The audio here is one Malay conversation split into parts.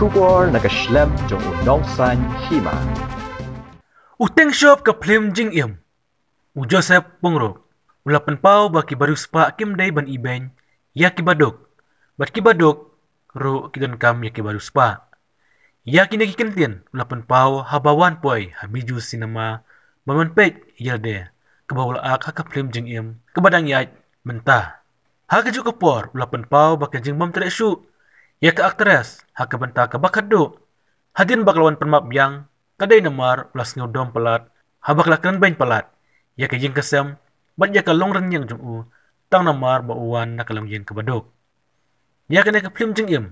Kubor nakaslem jong unong san Hima. Uteng shop ka film jing im. Joseph Pyngrope. Ulapan pau baki baru spa Kynthei ban Ibein. Ya kibadok. Bat kibadok ro kidon kam ya kibaru spa. Ya kini Kynthei ulapan pau habawan poi habiju cinema. Baman pek yelde. Kabawul ak haka film jing im. Kabadang yait mentah. Haka juk kapor ulapan pau baki jing bam teresu. Ya ka aktres haka benta ka bakado. Hadin baklawan penmap yang kadai namar ulas ngodom pelat habak lakran bain pelat. Ya ka jing kesem bat ya ka long renyang jung tang namar ba uwan nakalang yen kabadok. Ya ka ka film jing im.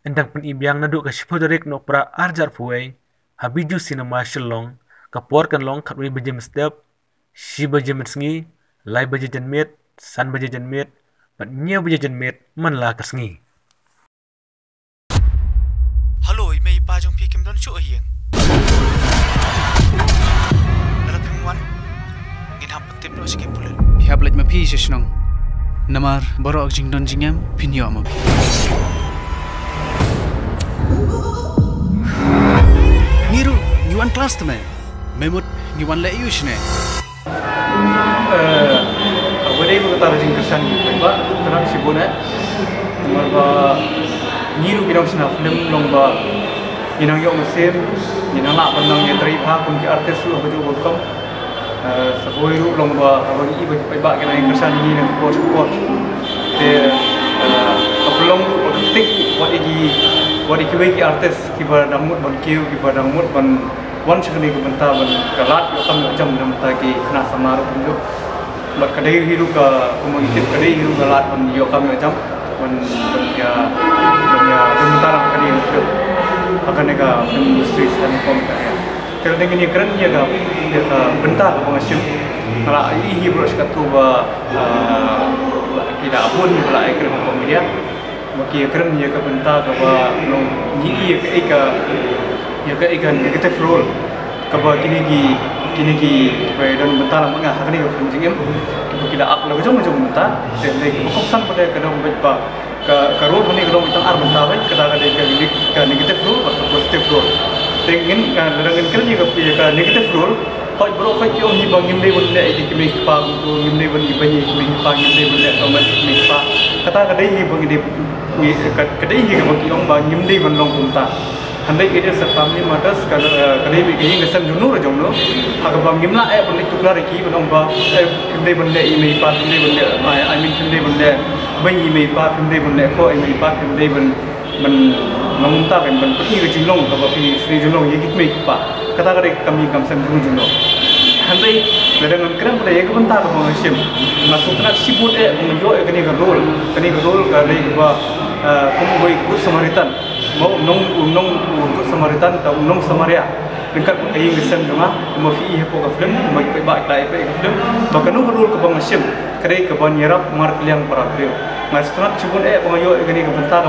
Endang pen ibyang naduk ka sipoderek no pra arjar puai habiju cinema shelong kapor kan long khatwi bajem step si bajem sngi lai bajem met san bajem met bat nya bajem met man la kasngi. Halo, may pajong pikim don chu hieng. Lapim wan. Ginham patip no sige pulen. Pihap lej mapi sesnong. Namar borok jing don jingam pinyo mapi. Niru, nyuan kelas teme. Memut nyuan le yusne. Awalnya aku tahu jing kesan ba terang sibuna. Namar ba Niru kita mesti nak film lomba, inang yok Mesir, inang nak benang yang terima pun ke artis lu baju welcome, sebuah iru lomba abang ibu ibu kita yang kesan ini dengan support, de belum otentik buat iki artis kibar damut ban kiu kibar damut ban wan sekali ke benta ban kalat yok kami jam dalam taki kena samar pun jo, buat kadai hiru ke komunitas kadai hiru kalat ban yok kami jam. Benya bentar akan dia akan nega industri dan komunikasi. Kalau dengan ini keren dia bentar pengasim. Kalau ini beros katu tidak pun kalau keren komunikasi. Maki keren dia bentar kalau ini ika negatif role. Kalau kini dan bentar mengah akan dia penjengim. Kita up lagu jom bentar. Dan lagi fokusan pada kadang berapa ke role ni kadang kita ar bentar baik kadang ada ke negatif role atau positif role. Dengan dengan kerja ke negatif role, kau berapa kau ni bangim ni boleh ini kami pang tu ni boleh Ibein kami pang ni boleh amat kami pang. Kata kadai ni bang ni kadai ni kami orang bangim ni boleh bentar. Handai kita family matters kadai begini kesan junur jomno. Agak bangim lah boleh tukar lagi boleh Kynthei boleh ini part Kynthei boleh Kynthei boleh banyi ini part Kynthei boleh ko ini part Kynthei memunta ben pergi ke junong kalau pergi sini junong ye git mai pa kata kami kamsam junong handai dengan keren pada ye kebentar ko ngsim masuk nak sibut menyo kani ka role kali ba kamu boy good samaritan mau unong good samaritan atau unong samaria dekat kayu kesan cuma fi ko ka film mai pe ba klai pe film bakanu role ko ngsim kare ke ban yerap mar kliang para film Masterat cibun pengayo kini kebentar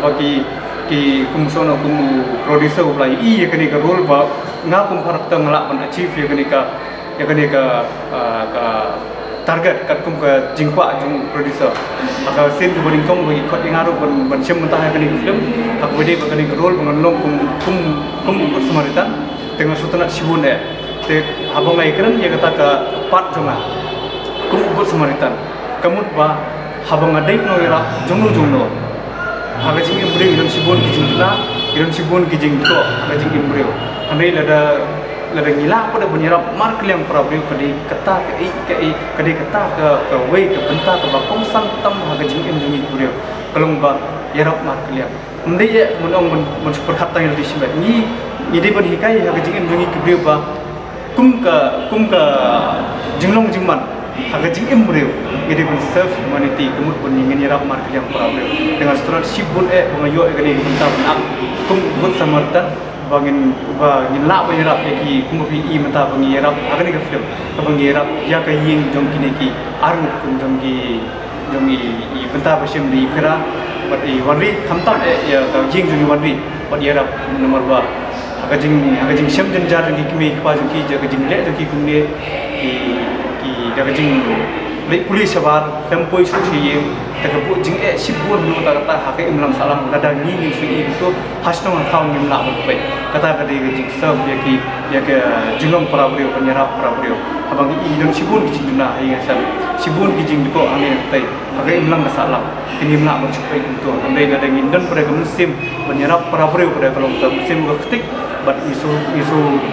bagi kumusono kumu producer ulai kini ke role ba ngakum harap tengelak achieve kini ka target kat kum ke jingkwa jung producer maka sen tu bering kong bagi kot ingaru ban sem mentah kini film aku bede kini ke role mengenom kum Samaritan dengan sutana cibun te habang lai keren ya kata ke part cuma kum Samaritan kamut ba habang adai no era jungno haga jing imbre iron sibon kijing to haga jing imbre andai lada ngila pada benyerap mark yang prabreu kadi kata kadi kata ke wei ke benta ke bakong sang tam haga jing imbre kureu kalong ba yerap mark yang andai ya menong men super kata yang disebut ni ide ban hikai haga jing imbre kureu ba kum ka jinglong jingman haga jing imbreu ini pun serve humanity kemud pun ingin yerap market yang problem dengan setelah sibun pengayo kini bentar benak kum good Samaritan bangin lak yerap lagi kum pi mentah bangi yerap haga ni ke film bangi yerap ya ka ying jong kini ki arut kum jong i bentar besim di kira buat warri khamtam ya ka ying jong warri buat yerap nomor 2 haga jing sem jenjar lagi kimi pa jong ki jaga jing le jong ki kumne ki daga jing lei polis sabar tempoi su siye takabu jing sibun no ta kata hakai imlam salam lada ni fi itu hasno ngau ngim la pe kata kata jing serve ya ke jingom parabrio penyerap parabrio abang i dan sibun jing na ai ngasam sibun jing ko ane tai hakai imlam salam ngim la mencupai itu andai lada ngindan pada musim penyerap parabrio pada kalau musim ketik bat isu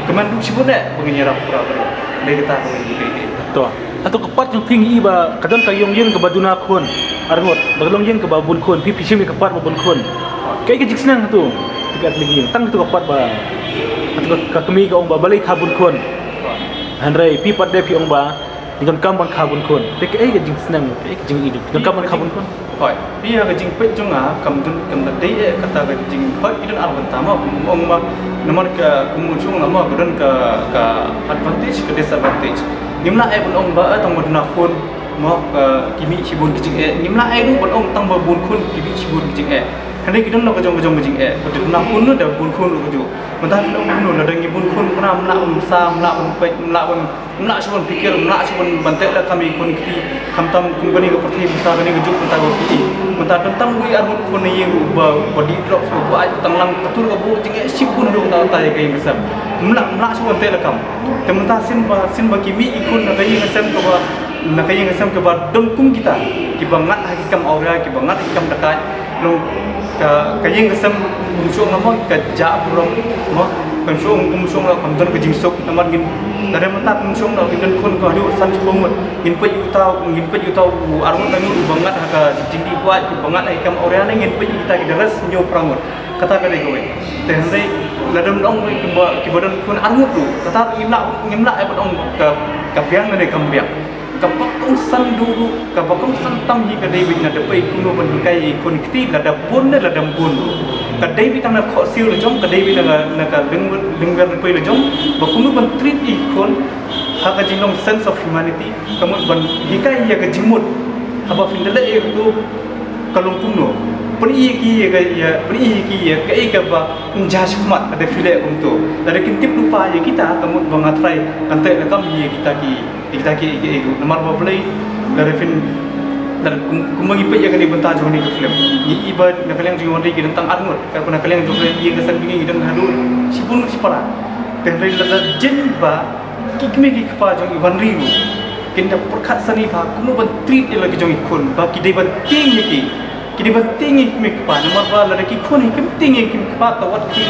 kemandu sibun penyerap parabrio dai kata ko ini to atau kepat yang tinggi ba kadang kayong yen ke baduna kon arngot baglong yen ke babun kon pi pisim ke kepat babun kon kai ke jiksenang tu tiga lagi tang tu kepat ba atau ka kami ka ong ba balik kabun kon hanrai pi pat de pi ong ba dengan kamban kabun kon te ke jiksenang ke jing hidup dengan kamban kabun kon hoi pi ha jing pet junga kam dei kata ga jing hoi idun ar pertama ong ba nomor ka kumunjung nama gadon ka advantage ke disadvantage nimla ai bon ong ba tang modna khun mo kimi sibun kicing nimla ai lu bon ong tang ba bun khun kimi sibun kicing hande kidon no kajong kicing bodin na khun no da bun khun lu ju mentah ong no la dangi bun khun kana mla sa mla pet mla subon pikir mla subon bantek la kami khun ki kamtam kumbani ko perthi mta gani ko juk mta ko ki mta tentang wi arun khun ni yu ba body drop so ko ai tang lang patur ko bu jing sibun do ta ta ke ngasam mla subon te la kam temta sin ba kimi ikun na kayi ngasam ko ba na kayi ngasam ko ba dom kum kita ki bangat hakikam aura ki bangat hakikam dekat lo kayi ngasam musuh ngamon ka ja burong mo musuh la kam don ke jingsuk naman gin dari mata musuh la gin kun ko adu san chumut gin pe utau arun tangu bangat haka jingdi buat ki bangat hakikam aura na gin pe kita ki daras nyo prangut kata kali kowe tendai ladam dong ki bodon kun arut tu kata ngimla ai bodong ka biang ne kambiang kapakong san dulu kapakong san tam hi ka David na dapai kuno ban kai kun kiti la da bun la dam bun ka David tang na kho sil le jom ka David na ka lingwer pe le jom ba kuno ban treat I kun ha ka jinong sense of humanity kamu ban hi kai ya ka jimut haba findale e tu kalung kuno peri ki ya kai ka ba jas khmat ada file kum tu dari kintip lupa ya kita kamu bangatrai kantai la kam hi kita ki nomor ba play dari fin dari kumagi pe ya kani benta joni ke film ni iba na kaleng jong ri ki tentang arngot ka kuna kaleng jong ri ke san bingi dan hadu sipun sipara tenri la jen ba ki kme ki pa jong iban ri kinda perkat sani ba kumu ban treat ya lagi jong ikun ba ki dei ban ting ki kini penting kimi kpa nomor ba la ki khon ki penting kimi kpa ta wat ki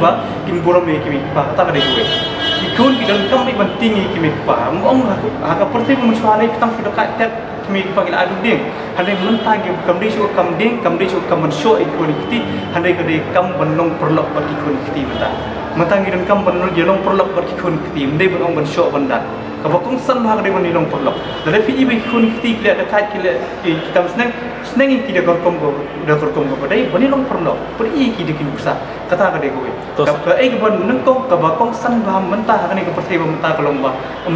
ba kim borom kimi kpa ta ka dei ki khon ki dan kam penting kimi kpa ong ha ka perti mencua lai petang sudah kat kimi kpa ki adu ding handai mentah ki kam dei su kam ding kam dei su kam mensho ikon kiti handai ka dei kam benong perlok ba ki khon kiti mentah ki dan kam benong jelong perlok ba ki khon kiti mendai benong mensho bandat kabakong san bahag de manilong perlok dari pi ibe khon kiti ki ada kat ki kita seneng ki de korkom ko padai manilong perlok per I ki de ki busa kata ka de ko ka ai ki ban nang ko kabakong san bah mentah ka ni ka perti mentah kalong ba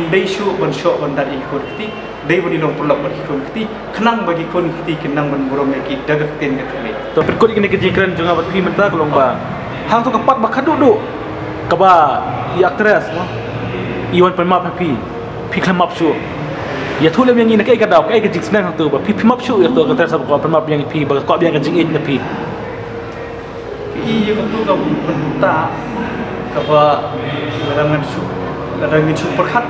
dei shu ban sho ban dar I khon kiti dei manilong perlok ba ki khon kiti kenang bagi khon kiti kenang ban burom ki dagak ten ka tele to perkut ini kejikran junga bat pi mentah kalong ba hang to kapat ba kaduk kaba I actress Iwan pen map pi klam map su ya thulem yang ini kai ka daw kai ka jik snang tu ba pi map su ya to ka tersa ko pen map yang pi ba ko yang ka jing it na pi ya ka tu ka punta ka ba larangan su perkhat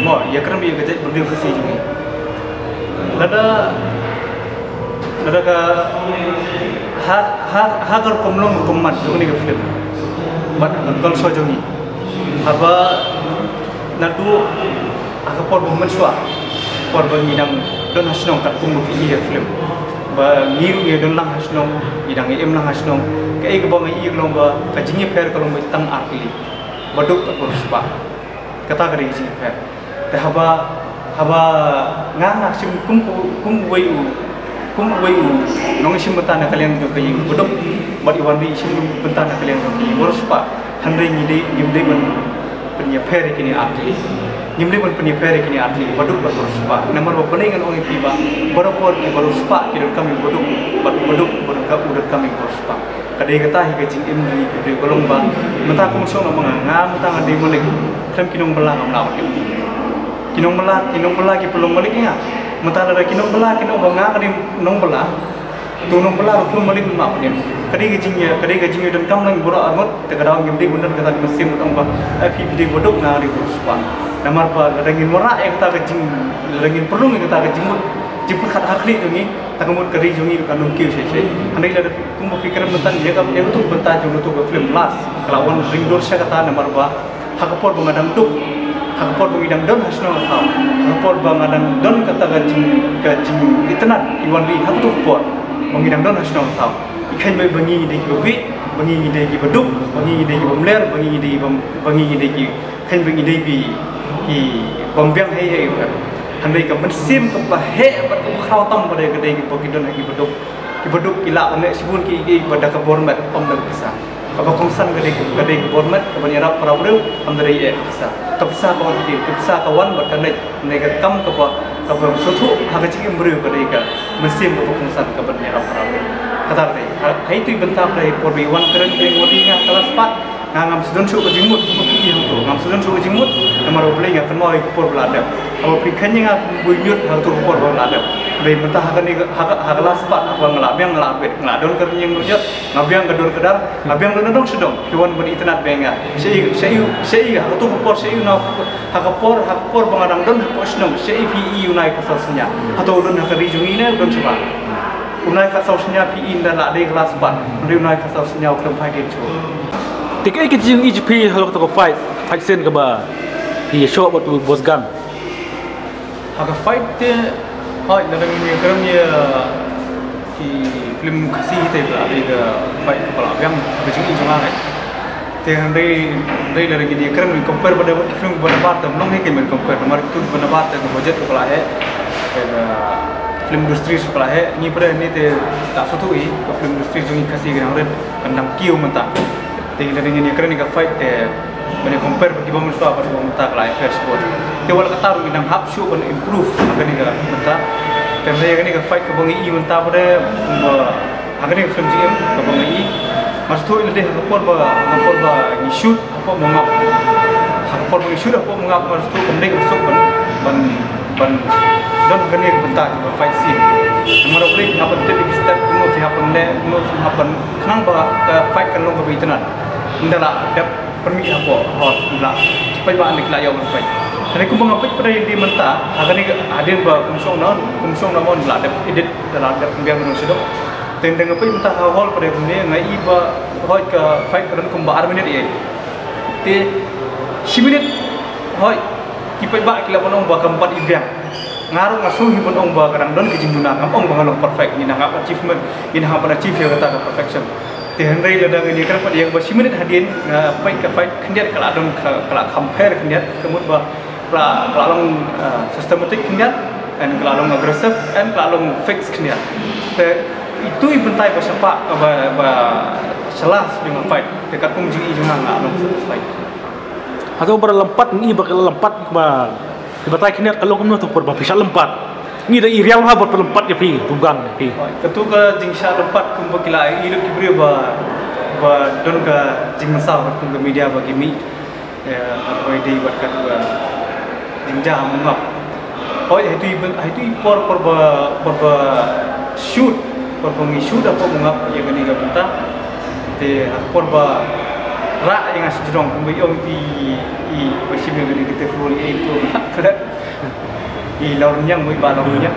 mo ya kram ya ka jai berdeu ka si jungi lada ka ha kar komlong kommat jungi ka film mat kal so jungi aba nadu akapor mensua por bangidang don hasnong kat kum fi film ba ngiru ye don lang hasnong idang em lang hasnong kai ke bang I long ba ka jingi pher kalong tang arli baduk tak berspa kata kari jingi pher te haba ngang sim kum wei nong sim betana kalian jo kai baduk bad iwan ri sim betana kalian jo kai berspa handai ngide ngimde ban punya pher kini arli ngimde ban punya pher kini arli baduk berspa nomor ba panai ngan ong tiba baropor ki berspa ki kami baduk ka udah kami berspa kadai kata hi ke jing imri ke kolong ba mata kum so ngam ngam ta ngade molek kram kinong belang am law kinong belah ki pelong balik nya mentah ada kinong belah ni nong belah tu nong belah pun balik mak ni kadai gajingnya dan kam nang bura amat terkadang gimdi benar kata mesin utang ba PPD bodok na ri ruspa namar pa rangin mora yang kata gajing rangin perlu yang kata gajing jemput khat hakli tu ni takamut kari jungi kan nungkiu sei andai la kum berpikiran mentan dia kam dia tu benta jung tu film las kelawan ring dor sya kata namar ba hakapor bangadam duk hakapor bangidam don hasno tau hakapor bangadam don kata gajing itnat iwan ri hak tu por bangidam don hasno tau ikan bangi de ki bebi bangi de ki beduk bangi de ki bomler bangi de ki kan bangi de ki bombyang hai handai ka mesim ka bahe bat ka khaw tam pada kedai ki pokidon ki beduk kila ane sibun ki pada ka bormat om dak bisa ka kongsan kedai ki bormat ka banyarap parabru am dari bisa ka bisa ka on ki bisa ka wan bat ka nei ka kam ka ba sotu ha ka chim bru kedai ka mesim ka kongsan ka banyarap parabru kata dei hai tu bentam dei porbi wan keren kering wodi nga kelas 4 ngam sudon su jingmut ki tu ngam sudon su jingmut namar obleng ya kenoi por belada apa prikanya nga bunyut hal tu por belada dei mentah hakan ni kelas 4 apa ngelabyang ngelabet ngadon kernyeng nujat ngabyang gedor kedar ngabyang dondong sedong kiwan ben internet benga sei ha tu por sei na hakapor bangadang don posnom sei PE unai kasasnya atau don hakari jungine don coba unai kasasnya PE dan la dei kelas 4 unai kasasnya kelem pai dia cu tikai kecing IGP kalau kita fight sen ke ba dia show buat bos gang agak fight dia hoi dalam ini kerana ki film kasih itu ada fight kepala yang berjing ini cuma kan tiang dari ini kerana compare pada film pada part belum hay kemen compare nomor itu pada part yang budget kepala film industri kepala ni pada ni tak suatu film industri jungi kasih kerana kandang kiu mentah tinggal dengan yang kerana fight mana compare bagi bom suap pada bom tak lain first sport. Tewal kata ru minang hap show on improve akan ni mentah. Dan saya akan ni fight ke bangi mentah pada akan ni film GM ke bangi. Maksud tu lebih hakapor ba shoot apa mengap hakapor ba shoot apa mengap maksud tu kemudian masuk ban dan akan ni mentah ke fight scene. Nomor boleh happen tapi start kuno fi happen le kuno fi happen kenang ba ke fight kan long ke internet. Ndala dap permi apa hot pula supaya ba anik layo ban fight. Hari ku mengapit pada yang di mentah akan ni hadir ba kumsong na mon la dap edit dalam dap biang kuno sedok. Tendeng apa mentah hall pada ni ngai ba hot ke fight kan kum ba 6 minit ye. Te 10 minit hot kipai ba kila bonong ba keempat Ibein. Ngaruh ngasuh hibun ong ba kadang don kejimuna ngam ong bangalong perfect ni nangap achievement ini hang pada achieve ya kata perfection tihandai ladang ini kan pada yang bersih minit hadin fight ke fight kendiat kalau don kalau compare kendiat kemudian kalau long systematic kendiat and kalau long aggressive and kalau long fix kendiat itu ibentai bersepak ba selas dengan fight dekat pun ji juga ngak long fight atau berlempat ni bakal lempat ba dibatai kini kalau kamu tu perba bisa lempat ni dah irial lah buat perlempat je pi tunggang pi ketu ke jingsha lempat kumpa kila ilu kibri ba don ke jing masau ke media bagi mi atau ide buat katu jingja mengap hoi itu por shoot ngi shoot apa mengap yang ni ke bentar te por ba rak yang asyik jerong kumbayong i bersih yang kita perlu itu kerap i laurnya mui ba laurnya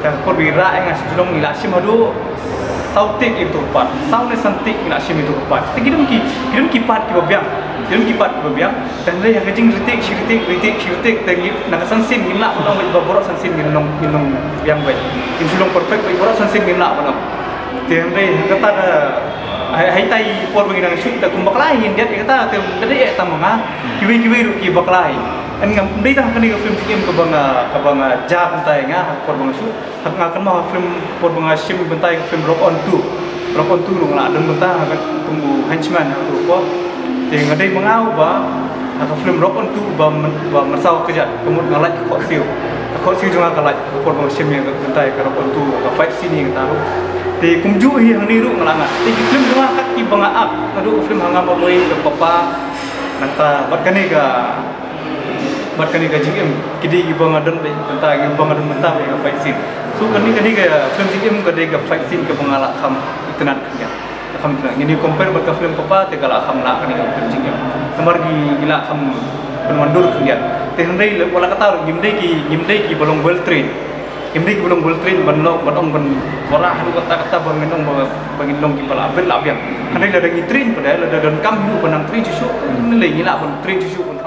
dan kor bira yang asyik jerong ila sim hadu sautik itu pat saune santik ila sim itu pat kirim kipat ki babiang dan dia yang kecing ritik tengi nak sansin gila potong ba borok sansin ginong yang baik insulong perfect baik borok sansin gila potong dia kata hai tai por bagi nang shoot tak kumbak lain dia kata tadi tamanga kiwi ru ki bak lain an ngam dei tang kani film game ke banga ja bentai nga por bang shoot hak ngakan mau film por banga sim bentai film rock on 2 lu ngala dan bentai hak tunggu henchman tu po te ngadai mangau ba hak film rock on 2 ba masau kerja kemudian ngalai kok siu juga kalai por bang sim yang bentai ke rock on 2 ka fight scene nga tahu te kumju yang niru ngalanga te film dua kaki bangaak adu film hangam boy ke papa nanta bat kani ga bat kani ka jingem kidi gi bangadon be benta gi bangadon benta be fight scene so kani ka film jingem ka de ka fight scene ka bangala kham itnat kanya kham itnat ini compare bat ka film papa te kala kham la kani ka film jingem samar gi gila kham penmandur kanya te hendai wala kata gimdai ki bolong bel train gimdai ki bolong bel train banno batong ban wala hanu kata banginong banginong ki pala abel labiang hendai la dangi train pada la dan kam hiu banang train cucu nilai gila ban train cucu pun